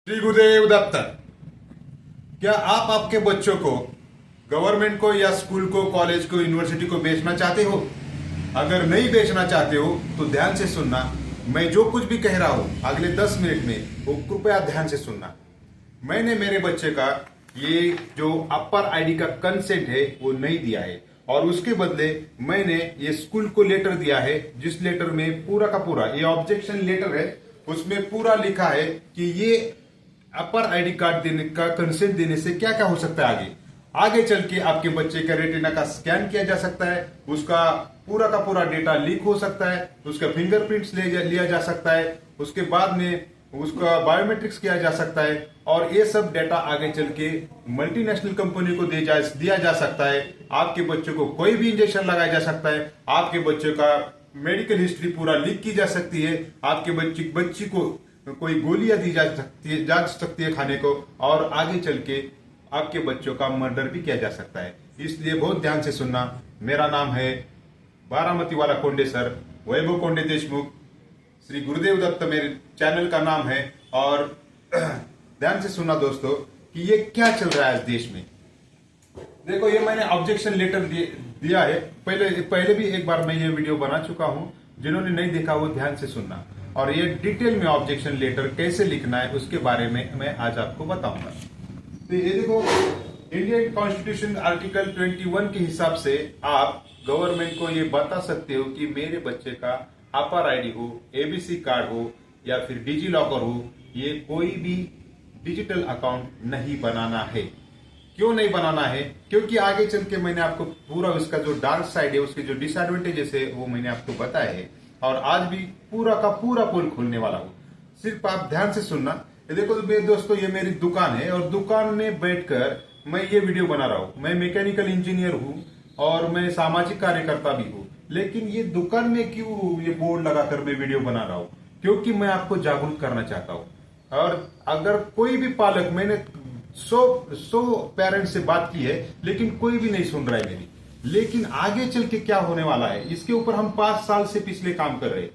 श्री गुरुदेव दत्त। क्या आप आपके बच्चों को गवर्नमेंट को या स्कूल को, कॉलेज को, यूनिवर्सिटी को बेचना चाहते हो? अगर नहीं बेचना चाहते हो तो ध्यान से सुनना। मैं जो कुछ भी कह रहा हूं अगले 10 मिनट में वो कृपया ध्यान से सुनना। मैंने मेरे बच्चे का ये जो अपर आईडी का कंसेंट है वो नहीं दिया है और उसके बदले मैंने ये स्कूल को लेटर दिया है, जिस लेटर में पूरा का पूरा ये ऑब्जेक्शन लेटर है। उसमें पूरा लिखा है कि ये अपर आईडी कार्ड देने का कंसेंट देने से क्या क्या हो सकता है। आगे आगे चल के आपके बच्चे का रेटिना का स्कैन किया जा सकता है, उसका पूरा का पूरा डेटा लीक हो सकता है, उसका फिंगरप्रिंट्स लिया जा सकता है, उसके बाद में उसका बायोमेट्रिक्स किया जा सकता है और ये सब डेटा आगे चल के मल्टीनेशनल कंपनी को दिया जा सकता है। आपके बच्चों को कोई भी इंजेक्शन लगाया जा सकता है, आपके बच्चों का मेडिकल हिस्ट्री पूरा लीक की जा सकती है, आपके बच्ची को कोई गोलियां दी जा सकती है खाने को और आगे चल के आपके बच्चों का मर्डर भी किया जा सकता है। इसलिए बहुत ध्यान से सुनना। मेरा नाम है बारामती वाला कोंडे सर, वैभव कोंडे देशमुख। श्री गुरुदेव दत्त मेरे चैनल का नाम है और ध्यान से सुनना दोस्तों कि ये क्या चल रहा है देश में। देखो, ये मैंने ऑब्जेक्शन लेटर दिया है। पहले भी एक बार मैं ये वीडियो बना चुका हूं, जिन्होंने नहीं देखा वो ध्यान से सुनना। और ये डिटेल में ऑब्जेक्शन लेटर कैसे लिखना है उसके बारे में मैं आज आपको बताऊंगा। तो ये देखो, इंडियन कॉन्स्टिट्यूशन आर्टिकल 21 के हिसाब से आप गवर्नमेंट को ये बता सकते हो कि मेरे बच्चे का अपर आईडी हो, एबीसी कार्ड हो या फिर डिजी लॉकर हो, ये कोई भी डिजिटल अकाउंट नहीं बनाना है। क्यों नहीं बनाना है? क्योंकि आगे चल के मैंने आपको पूरा उसका जो डार्क साइड है, उसके जो डिसएडवांटेजेस है वो मैंने आपको बताया है और आज भी पूरा का पूरा पोल खोलने वाला हूं। सिर्फ आप ध्यान से सुनना। ये देखो मेरे दोस्तों, ये मेरी दुकान है और दुकान में बैठकर मैं ये वीडियो बना रहा हूं। मैं मैकेनिकल इंजीनियर हूं और मैं सामाजिक कार्यकर्ता भी हूं, लेकिन ये दुकान में क्यों ये बोर्ड लगाकर मैं वीडियो बना रहा हूं? क्योंकि मैं आपको जागरूक करना चाहता हूं। और अगर कोई भी पालक, मैंने 100 पेरेंट्स से बात की है लेकिन कोई भी नहीं सुन रहा है मेरी। लेकिन आगे चल के क्या होने वाला है इसके ऊपर हम 5 साल से पिछले काम कर रहे हैं।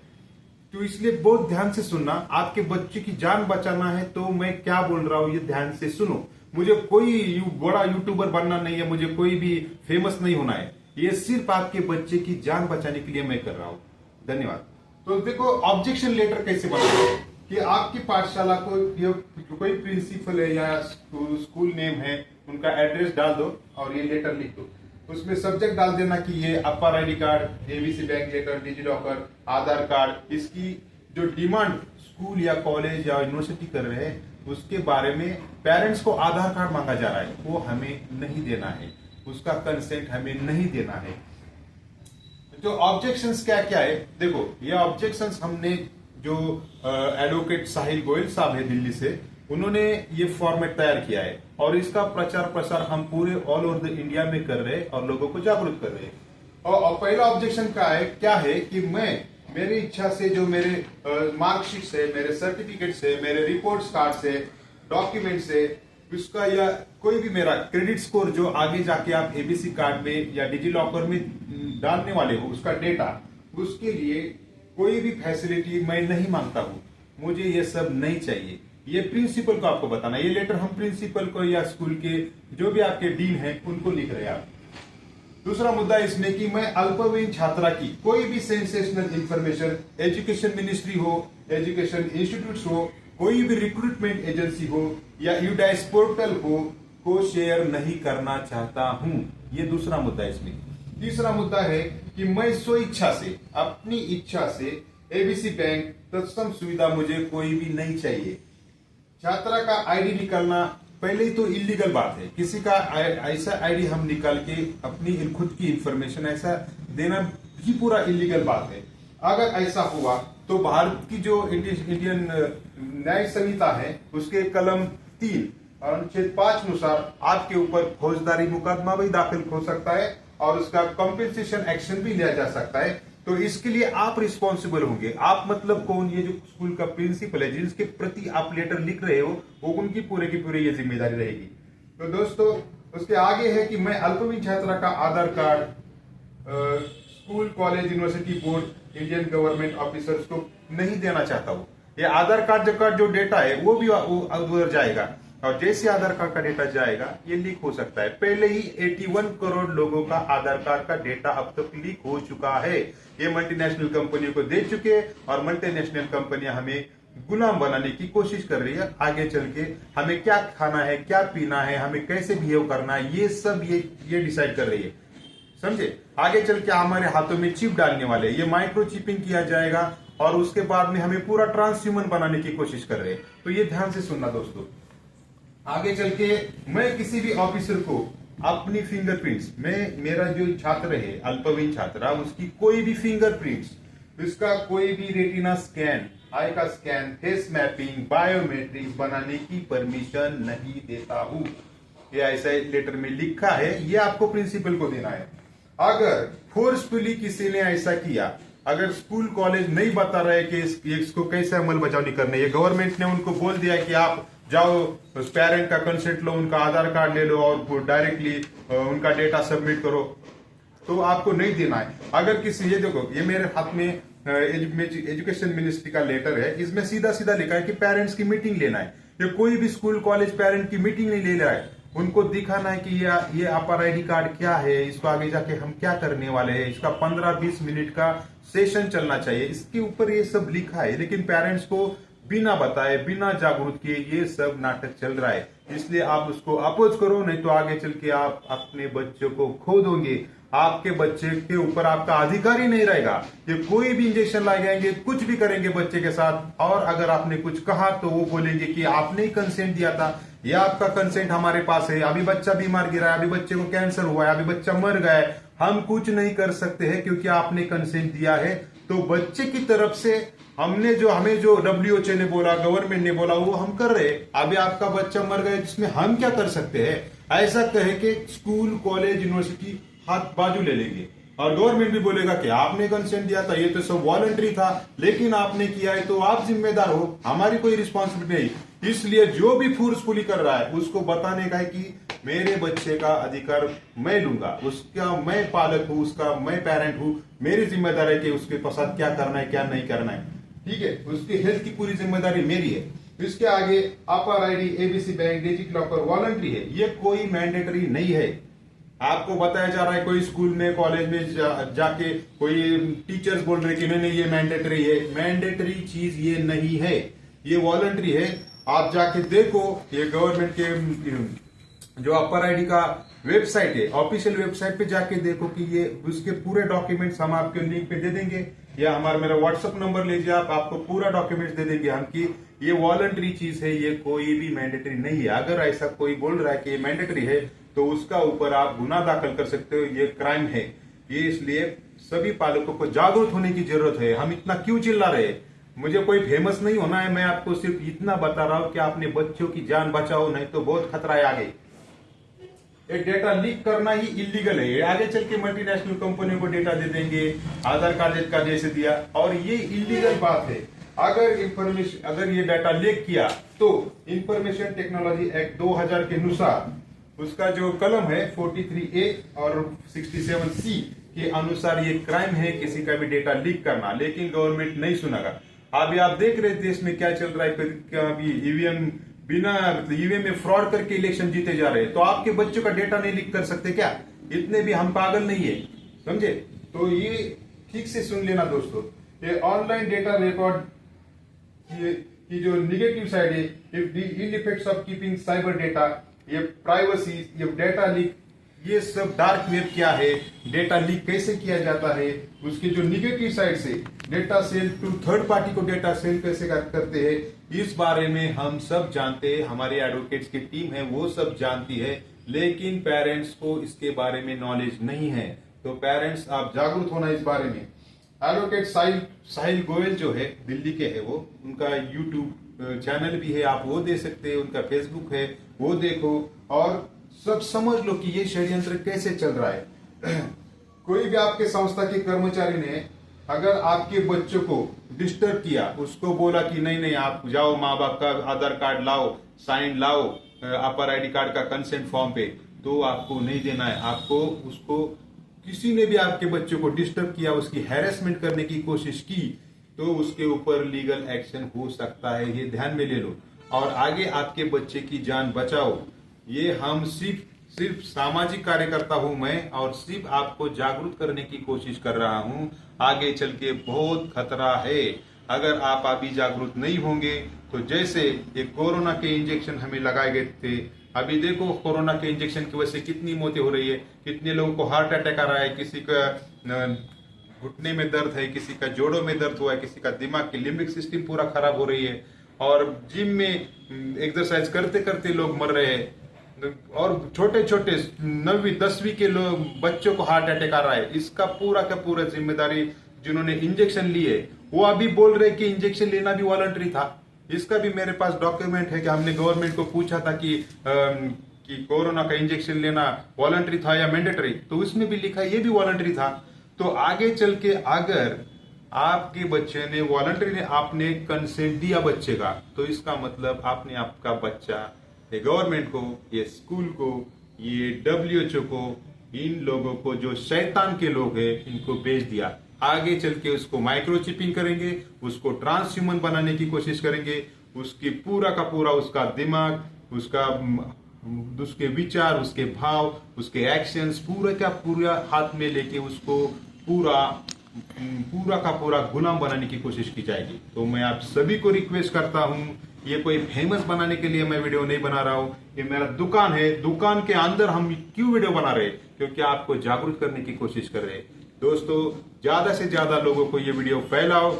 तो इसलिए बहुत ध्यान से सुनना। आपके बच्चे की जान बचाना है तो मैं क्या बोल रहा हूं ये ध्यान से सुनो। मुझे कोई बड़ा यूट्यूबर बनना नहीं है, मुझे कोई भी फेमस नहीं होना है। ये सिर्फ आपके बच्चे की जान बचाने के लिए मैं कर रहा हूं। धन्यवाद। तो देखो, ऑब्जेक्शन लेटर कैसे बनाना है कि आपकी पाठशाला को कोई प्रिंसिपल है या स्कूल नेम है, उनका एड्रेस डाल दो और ये लेटर लिख दो। उसमें सब्जेक्ट डाल देना कि ये APAAR ID card, ABC bank letter, DigiLocker, Aadhaar card, इसकी जो डिमांड स्कूल या कॉलेज या यूनिवर्सिटी कर रहे हैं उसके बारे में पेरेंट्स को आधार कार्ड मांगा जा रहा है, वो हमें नहीं देना है, उसका कंसेंट हमें नहीं देना है। जो ऑब्जेक्शंस क्या क्या है, देखो ये ऑब्जेक्शंस हमने जो एडवोकेट साहिल गोयल साहब है दिल्ली से, उन्होंने ये फॉर्मेट तैयार किया है और इसका प्रचार प्रसार हम पूरे ऑल ओवर द इंडिया में कर रहे हैं और लोगों को जागरूक कर रहे हैं। और पहला ऑब्जेक्शन क्या है कि मेरी इच्छा से जो मेरे मार्कशीट से, मेरे सर्टिफिकेट से, मेरे रिपोर्ट्स कार्ड से, डॉक्यूमेंट से, उसका या कोई भी मेरा क्रेडिट स्कोर जो आगे जाके आप एबीसी कार्ड में या डिजी लॉकर में डालने वाले हो, उसका डेटा, उसके लिए कोई भी फैसिलिटी मैं नहीं मांगता हूं। मुझे ये सब नहीं चाहिए। ये प्रिंसिपल को आपको बताना। ये लेटर हम प्रिंसिपल को या स्कूल के जो भी आपके डीन हैं उनको लिख रहे हैं आप। दूसरा मुद्दा इसमें कि मैं अल्पवयीन छात्रा की कोई भी सेंसेशनल इंफॉर्मेशन, एजुकेशन मिनिस्ट्री हो, एजुकेशन इंस्टीट्यूट हो, कोई भी रिक्रूटमेंट एजेंसी हो या यूडाइस पोर्टल हो, को शेयर नहीं करना चाहता हूं। ये दूसरा मुद्दा इसमें। तीसरा मुद्दा है कि मैं स्व इच्छा से, अपनी इच्छा से एबीसी बैंक तत्सम सुविधा मुझे कोई भी नहीं चाहिए। छात्रा का आईडी निकालना पहले ही तो इलीगल बात है। किसी का ऐसा आईडी हम निकाल के अपनी खुद की इंफॉर्मेशन ऐसा देना भी पूरा इलीगल बात है। अगर ऐसा हुआ तो भारत की जो इंडियन न्याय संहिता है उसके कलम 3 और अनुच्छेद 5 अनुसार आपके ऊपर फौजदारी मुकदमा भी दाखिल हो सकता है और उसका कॉम्पेंसेशन एक्शन भी लिया जा सकता है। तो इसके लिए आप रिस्पॉन्सिबल होंगे। आप मतलब कौन? ये जो स्कूल का प्रिंसिपल है, जिसके प्रति आप लेटर लिख रहे हो, वो उनकी पूरे की पूरी ये जिम्मेदारी रहेगी। तो दोस्तों, उसके आगे है कि मैं अल्पवयीन छात्रा का Aadhaar card school, college, university board, Indian government officers को नहीं देना चाहता हूं। ये आधार कार्ड का जो डेटा है वो भी उधर जाएगा, और जैसे आधार कार्ड का डेटा जाएगा ये लीक हो सकता है। पहले ही 81 करोड़ लोगों का आधार कार्ड का डेटा अब तक लीक हो चुका है। ये मल्टीनेशनल कंपनियों को दे चुके हैं, और मल्टीनेशनल कंपनियां हमें गुलाम बनाने की कोशिश कर रही है। आगे चल के हमें क्या खाना है, क्या पीना है, हमें कैसे बिहेव करना है, ये सब ये डिसाइड कर रही है, समझे। आगे चल के हमारे हाथों में चिप डालने वाले, ये माइक्रो चिपिंग किया जाएगा, और उसके बाद में हमें पूरा ट्रांसह्यूमन बनाने की कोशिश कर रहे हैं। तो ये ध्यान से सुनना दोस्तों। आगे चल के मैं किसी भी ऑफिसर को अपनी फिंगरप्रिंट्स में, मेरा जो छात्र है अल्पवयीन छात्र, उसकी कोई भी फिंगरप्रिंट्स, इसका कोई भी रेटिना स्कैन, आई का स्कैन, फेस मैपिंग, बायोमेट्रिक बनाने की परमिशन नहीं देता हूं। ये ऐसा लेटर में लिखा है, ये आपको प्रिंसिपल को देना है। अगर फोर्सफुली किसी ने ऐसा किया, अगर स्कूल कॉलेज नहीं बता रहे कि इसको कैसे अमल बजावनी करनी है, गवर्नमेंट ने उनको बोल दिया कि आप जाओ उस पेरेंट का कंसेंट लो, उनका आधार कार्ड ले लो और डायरेक्टली उनका डेटा सबमिट करो, तो आपको नहीं देना है। अगर किसी, ये देखो ये मेरे हाथ में एजुकेशन मिनिस्ट्री का लेटर है, इसमें सीधा सीधा लिखा है कि पेरेंट्स की मीटिंग लेना है। ये कोई भी स्कूल कॉलेज पेरेंट की मीटिंग नहीं ले रहा है, उनको दिखाना है कि ये अपर आईडी कार्ड क्या है, इसको आगे जाके हम क्या करने वाले हैं, इसका 15-20 मिनट का सेशन चलना चाहिए, इसके ऊपर ये सब लिखा है। लेकिन पेरेंट्स को बिना बताए, बिना जागरूक किए ये सब नाटक चल रहा है। इसलिए आप उसको अपोज करो, नहीं तो आगे चल के आप अपने बच्चों को खो दोगे। आपके बच्चे के ऊपर आपका अधिकार ही नहीं रहेगा। ये कोई भी इंजेक्शन लगाएंगे, कुछ भी करेंगे बच्चे के साथ, और अगर आपने कुछ कहा तो वो बोलेंगे कि आपने ही कंसेंट दिया था, या आपका कंसेंट हमारे पास है, अभी बच्चा बीमार गिरा है, अभी बच्चे को कैंसर हुआ है, अभी बच्चा मर गया है, हम कुछ नहीं कर सकते हैं क्योंकि आपने कंसेंट दिया है। तो बच्चे की तरफ से हमें जो WHO ने बोला, गवर्नमेंट ने बोला, वो हम कर रहे हैं। अभी आपका बच्चा मर गया, जिसमें हम क्या कर सकते हैं? ऐसा कहे कि स्कूल कॉलेज यूनिवर्सिटी हाथ बाजू ले लेंगे, और गवर्नमेंट भी बोलेगा कि आपने कंसेंट दिया था, ये तो सब वॉलंटरी था, लेकिन आपने किया है तो आप जिम्मेदार हो, हमारी कोई रिस्पॉन्सिबिलिटी नहीं। इसलिए जो भी फोर्सफुली कर रहा है उसको बताने का है कि मेरे बच्चे का अधिकार मैं लूंगा, उसका मैं पालक हूं, उसका मैं पेरेंट हूं, मेरी जिम्मेदारी है कि उसके साथ क्या करना है क्या नहीं करना है, ठीक है। उसकी हेल्थ की पूरी जिम्मेदारी मेरी है। इसके आगे APAAR ID, ABC bank, digit locker voluntary है, ये कोई मैंडेटरी नहीं है। आपको बताया जा रहा है कोई स्कूल में कॉलेज में जाके कोई टीचर्स बोल रहे कि नहीं ये मैंडेटरी है। मैंडेटरी चीज ये नहीं है, ये वॉलंटरी है। आप जाके देखो, ये गवर्नमेंट के जो अपर आईडी का वेबसाइट है, ऑफिशियल वेबसाइट पे जाके देखो कि ये उसके पूरे डॉक्यूमेंट्स हम आपके लिंक पे दे देंगे, या मेरा व्हाट्सएप नंबर लीजिए, आपको पूरा डॉक्यूमेंट्स दे देंगे हम कि ये वॉलंटरी चीज है, ये कोई भी मैंडेटरी नहीं है। अगर ऐसा कोई बोल रहा है कि ये मैंडेटरी है तो उसका ऊपर आप गुना दाखिल कर सकते हो, ये क्राइम है। ये इसलिए सभी पालकों को जागरूक होने की जरूरत है। हम इतना क्यों चिल्ला रहे हैं? मुझे कोई फेमस नहीं होना है, मैं आपको सिर्फ इतना बता रहा हूं कि अपने बच्चों की जान बचाओ, नहीं तो बहुत खतरा है आगे। एक डेटा लीक करना ही इलीगल है। आगे चल के मल्टीनेशनल कंपनियों को डेटा दे देंगे, आधार कार्ड का जैसे दिया, और ये इलीगल बात है। अगर ये डाटा लीक किया तो इंफॉर्मेशन टेक्नोलॉजी एक्ट 2000 के अनुसार उसका जो कलम है 43A और 67C के अनुसार ये क्राइम है किसी का भी डेटा लीक करना। लेकिन गवर्नमेंट नहीं सुनेगा। अभी आप देख रहे देश में क्या चल रहा है, कभी ईवीएम ईवीएम में फ्रॉड करके इलेक्शन जीते जा रहे हैं, तो आपके बच्चों का डेटा नहीं लीक कर सकते क्या? इतने भी हम पागल नहीं है, समझे? तो ये ठीक से सुन लेना दोस्तों, ये ऑनलाइन डेटा रिकॉर्ड की जो निगेटिव साइड है, in effects of keeping cyber data, ये प्राइवेसी, ये डेटा लीक, ये सब डार्क वेब क्या है, डेटा लीक कैसे किया जाता है, उसके जो निगेटिव साइड से data sell to third party को डेटा सेल कैसे करते हैं, इस बारे में हम सब जानते हैं। हमारे एडवोकेट्स की टीम है वो सब जानती है, लेकिन पेरेंट्स को इसके बारे में नॉलेज नहीं है। तो पेरेंट्स आप जागरूक होना इस बारे में। एडवोकेट साहिल गोयल जो है दिल्ली के है, वो उनका यूट्यूब चैनल भी है, आप वो दे सकते हैं, उनका फेसबुक है, वो देखो और सब समझ लो कि ये षड्यंत्र कैसे चल रहा है। कोई भी आपके संस्था के कर्मचारी ने अगर आपके बच्चों को डिस्टर्ब किया, उसको बोला कि नहीं आप जाओ, माँ बाप का आधार कार्ड लाओ, साइन लाओ, अपर आईडी कार्ड का कंसेंट फॉर्म पे, तो आपको नहीं देना है। आपको उसको, किसी ने भी आपके बच्चों को डिस्टर्ब किया, उसकी हैरेसमेंट करने की कोशिश की, तो उसके ऊपर लीगल एक्शन हो सकता है, ये ध्यान में ले लो। और आगे आपके बच्चे की जान बचाओ। ये हम सिर्फ सामाजिक कार्यकर्ता हूं मैं, और सिर्फ आपको जागरूक करने की कोशिश कर रहा हूं। आगे चल के बहुत खतरा है अगर आप अभी जागरूक नहीं होंगे। तो जैसे ये कोरोना के इंजेक्शन हमें लगाए गए थे, अभी देखो कोरोना के इंजेक्शन की वजह से कितनी मौतें हो रही है, कितने लोगों को हार्ट अटैक आ रहा है, किसी का घुटने में दर्द है, किसी का जोड़ों में दर्द हुआ है, किसी का दिमाग की लिम्बिक सिस्टम पूरा खराब हो रही है, और जिम में एक्सरसाइज करते करते लोग मर रहे हैं, और छोटे छोटे 9वीं 10वीं के लोग बच्चों को हार्ट अटैक आ रहा है। इसका पूरा का पूरा जिम्मेदारी जिन्होंने इंजेक्शन लिए, वो अभी बोल रहे कि इंजेक्शन लेना भी वॉलंटरी था। इसका भी मेरे पास डॉक्यूमेंट है कि हमने गवर्नमेंट को पूछा था कि कोरोना का इंजेक्शन लेना वॉलंटरी था या मैंडेटरी, तो उसमें भी लिखा ये भी वॉलंटरी था। तो आगे चल के अगर आपके बच्चे ने वॉलंटरी आपने कंसेंट दिया बच्चे का, तो इसका मतलब आपने आपका बच्चा ये गवर्नमेंट को, ये स्कूल को, ये WHO को, इन लोगों को जो शैतान के लोग हैं इनको बेच दिया। आगे चल के उसको माइक्रोचिपिंग करेंगे, उसको ट्रांसह्यूमन बनाने की कोशिश करेंगे, उसकी पूरा का पूरा उसका दिमाग, उसके विचार, उसके भाव, उसके एक्शंस पूरा का पूरा हाथ में लेके उसको पूरा का पूरा गुलाम बनाने की कोशिश की जाएगी। तो मैं आप सभी को रिक्वेस्ट करता हूं, ये कोई फेमस बनाने के लिए मैं वीडियो नहीं बना रहा हूं, ये मेरा दुकान है, दुकान के अंदर हम क्यों वीडियो बना रहे, क्योंकि आपको जागरूक करने की कोशिश कर रहे हैं। दोस्तों, ज्यादा से ज्यादा लोगों को ये वीडियो फैलाओ।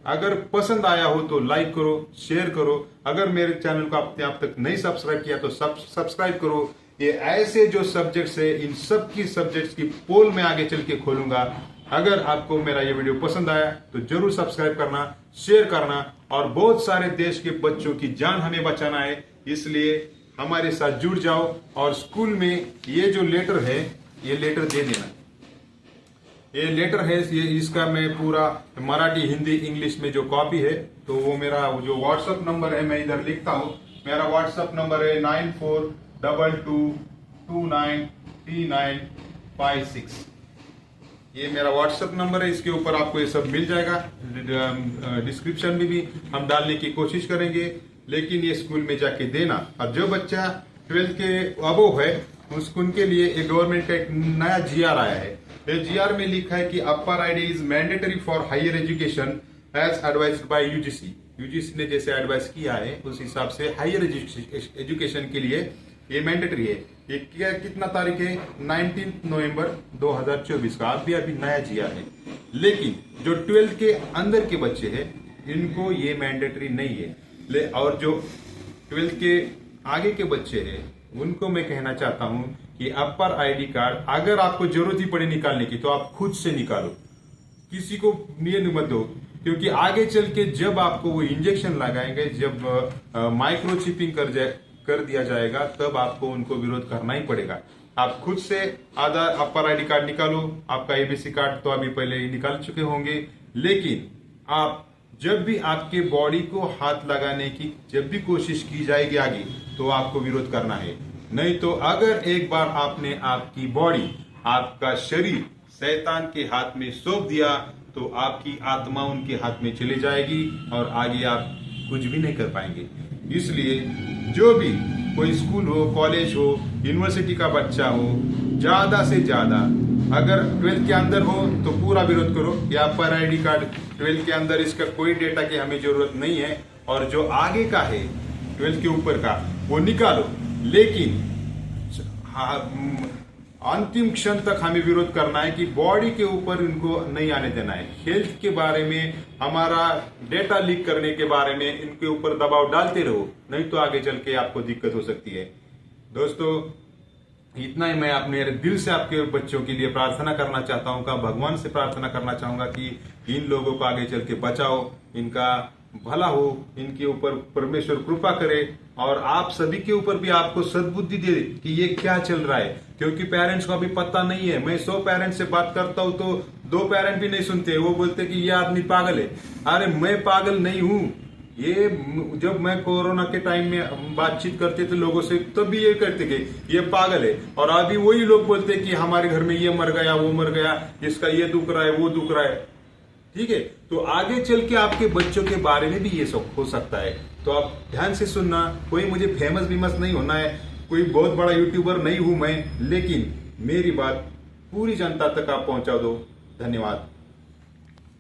अगर पसंद आया हो तो लाइक करो, शेयर करो। अगर मेरे चैनल को आपने अब तक नहीं सब्सक्राइब किया तो सब्सक्राइब करो। ये ऐसे जो सब्जेक्ट्स है, इन सब की सब्जेक्ट्स की पोल में आगे चल के खोलूंगा। अगर आपको मेरा ये वीडियो पसंद आया तो जरूर सब्सक्राइब करना, शेयर करना, और बहुत सारे देश के बच्चों की जान हमें बचाना है, इसलिए हमारे साथ जुड़ जाओ। और स्कूल में ये जो लेटर है, ये लेटर दे देना। ये लेटर है, ये इसका मैं पूरा मराठी, हिंदी, इंग्लिश में जो कॉपी है, तो वो मेरा जो व्हाट्सएप नंबर है मैं इधर लिखता हूँ। मेरा व्हाट्सएप नंबर है 9422293956। ये मेरा व्हाट्सएप नंबर है, इसके ऊपर आपको ये सब मिल जाएगा। डिस्क्रिप्शन में भी हम डालने की कोशिश करेंगे, लेकिन ये स्कूल में जाके देना। अब जो बच्चा 12th के अबोव है उनके लिए एक गवर्नमेंट का एक नया GR आया है। GR में लिखा है कि APAAR ID is mandatory for higher education as advised by UGC। UGC ने जैसे एडवाइस किया है उस हिसाब से हायर एजुकेशन के लिए ये मैंडेटरी है। ये कितना तारीख है? 19 नवंबर 2024 का। अभी नया GR है। लेकिन जो 12th के अंदर के बच्चे हैं इनको ये मैंडेटरी नहीं है। और जो 12th के आगे के बच्चे हैं उनको मैं कहना चाहता हूं कि अपर आईडी कार्ड अगर आपको जरूरत ही पड़े निकालने की तो आप खुद से निकालो, किसी को नियत मत दो, क्योंकि आगे चल के जब आपको वो इंजेक्शन लगाएंगे, जब माइक्रोचिपिंग कर दिया जाएगा, तब आपको उनको विरोध करना ही पड़ेगा। आप खुद से आधार अपर आईडी कार्ड निकालो। आपका ABC कार्ड तो अभी पहले ही निकाल चुके होंगे, लेकिन आप जब भी आपके बॉडी को हाथ लगाने की जब भी कोशिश की जाएगी आगे, तो आपको विरोध करना है। नहीं तो अगर एक बार आपने आपकी बॉडी, आपका शरीर शैतान के हाथ में सौंप दिया, तो आपकी आत्मा उनके हाथ में चली जाएगी और आगे आप कुछ भी नहीं कर पाएंगे। इसलिए जो भी कोई स्कूल हो, कॉलेज हो, यूनिवर्सिटी का बच्चा हो, ज्यादा से ज्यादा अगर 12th के अंदर हो तो पूरा विरोध करो। या अपर आईडी कार्ड 12th के अंदर, इसका कोई डेटा की हमें जरूरत नहीं है। और जो आगे का है 12th के ऊपर का वो निकालो, लेकिन अंतिम क्षण तक हमें विरोध करना है कि बॉडी के ऊपर इनको नहीं आने देना है। हेल्थ के बारे में, हमारा डेटा लीक करने के बारे में इनके ऊपर दबाव डालते रहो, नहीं तो आगे चल के आपको दिक्कत हो सकती है। दोस्तों, इतना ही मैं अपने दिल से आपके बच्चों के लिए प्रार्थना करना चाहता हूँ, भगवान से प्रार्थना करना चाहूंगा कि इन लोगों को आगे चल के बचाओ, इनका भला हो, इनके ऊपर परमेश्वर कृपा करे, और आप सभी के ऊपर भी आपको सद्बुद्धि दे कि ये क्या चल रहा है, क्योंकि पेरेंट्स को अभी पता नहीं है। मैं 100 पेरेंट्स से बात करता हूँ तो 2 पेरेंट भी नहीं सुनते, वो बोलते कि ये आदमी पागल है। अरे मैं पागल नहीं हूँ। ये जब मैं कोरोना के टाइम में बातचीत करते थे लोगों से, तब भी ये कहते कि ये पागल है, और अभी वही लोग बोलते कि हमारे घर में ये मर गया, वो मर गया, इसका ये दुख रहा है, वो दुख रहा है। ठीक है, तो आगे चल के आपके बच्चों के बारे में भी ये सब हो सकता है। तो आप ध्यान से सुनना। कोई मुझे फेमस विमस नहीं होना है, कोई बहुत बड़ा यूट्यूबर नहीं हूं मैं, लेकिन मेरी बात पूरी जनता तक आप पहुंचा दो। धन्यवाद।